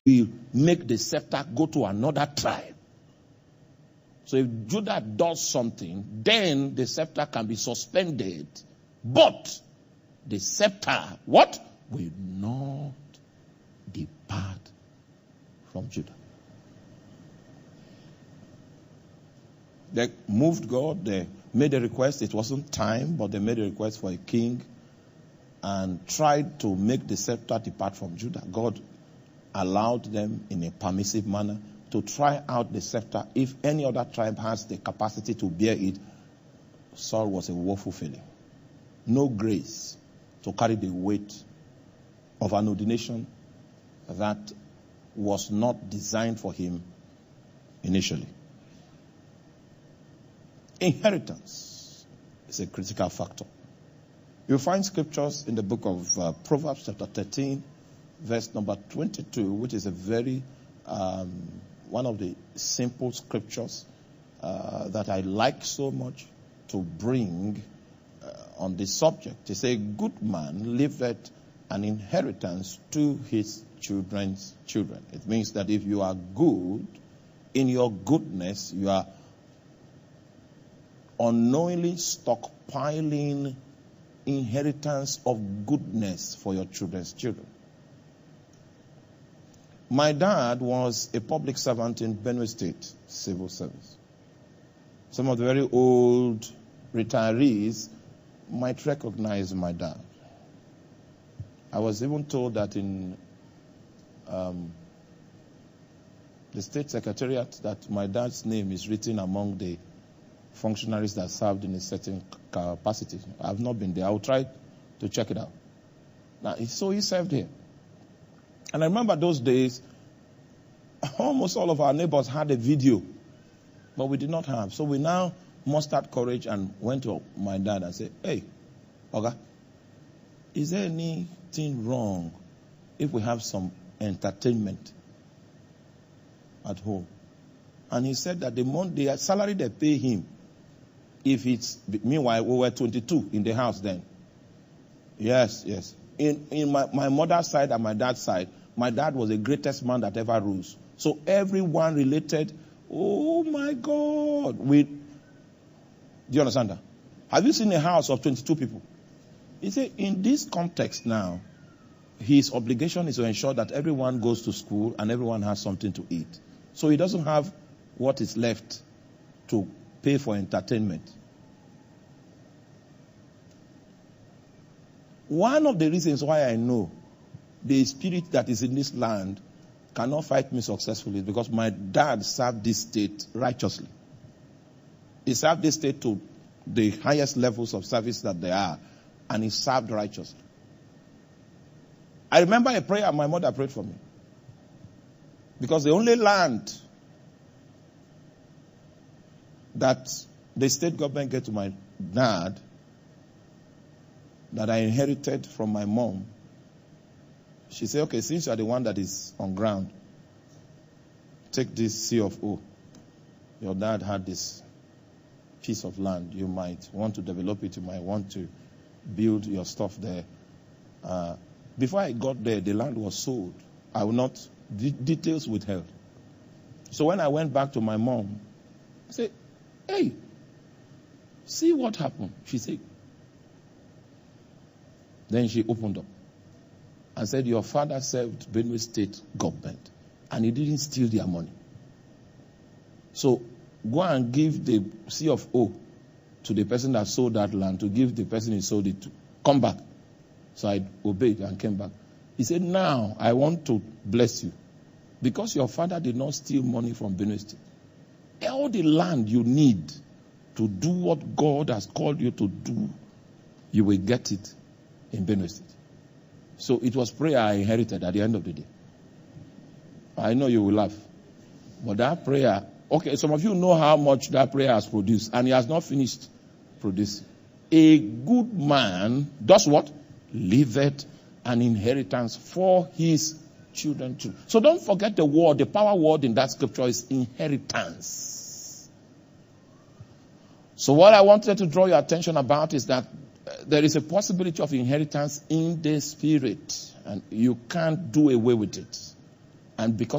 will make the scepter go to another tribe. So if Judah does something, then the scepter can be suspended. But the scepter, what? Will not depart from Judah. They moved God. They made a request. It wasn't time, but they made a request for a king and tried to make the scepter depart from Judah. God allowed them in a permissive manner to try out the scepter. If any other tribe has the capacity to bear it, Saul was a woeful failure. No grace to carry the weight of an ordination that was not designed for him initially. Inheritance is a critical factor. You'll find scriptures in the book of Proverbs chapter 13, verse number 22, which is a very, one of the simple scriptures that I like so much to bring on this subject. It says, a good man leaveth an inheritance to his children's children. It means that if you are good, in your goodness, you are unknowingly stockpiling inheritance of goodness for your children's children. My dad was a public servant in Benue State Civil Service. Some of the very old retirees might recognize my dad. I was even told that in the state secretariat that my dad's name is written among the functionaries that served in a certain capacity. I have not been there. I will try to check it out. Now, so he served here. And I remember those days, almost all of our neighbors had a video, but we did not have. So we now mustered courage and went to my dad and said, hey, Oga, is there anything wrong if we have some entertainment at home? And he said that the salary they pay him, if it's, meanwhile, we were 22 in the house then. Yes. In my mother's side and my dad's side, my dad was the greatest man that ever rose. So everyone related, oh my God. Do you understand that? Have you seen a house of 22 people? He said, in this context now, his obligation is to ensure that everyone goes to school and everyone has something to eat. So he doesn't have what is left to pay for entertainment. One of the reasons why I know the spirit that is in this land cannot fight me successfully is because my dad served this state righteously. He served this state to the highest levels of service that there are, and he served righteously. I remember a prayer my mother prayed for me. Because the only land that the state government gave to my dad, that I inherited from my mom, she said, okay, since you are the one that is on ground, take this C of O. Your dad had this piece of land. You might want to develop it. You might want to build your stuff there. Before I got there, the land was sold. I will not, details withheld. So when I went back to my mom, I said, hey, see what happened. She said, then she opened up and said, your father served Benue State government and he didn't steal their money. So go and give the C of O to the person that sold that land, to give the person he sold it to. Come back. So I obeyed and came back. He said, now I want to bless you. Because your father did not steal money from Benue State. All the land you need to do what God has called you to do, you will get it in Benue State. So it was prayer I inherited at the end of the day. I know you will laugh. But that prayer, okay, some of you know how much that prayer has produced, and he has not finished producing. A good man does what? Leaveth an inheritance for his children too. So don't forget the word, the power word in that scripture is inheritance. So what I wanted to draw your attention about is that there is a possibility of inheritance in the spirit, and you can't do away with it. And because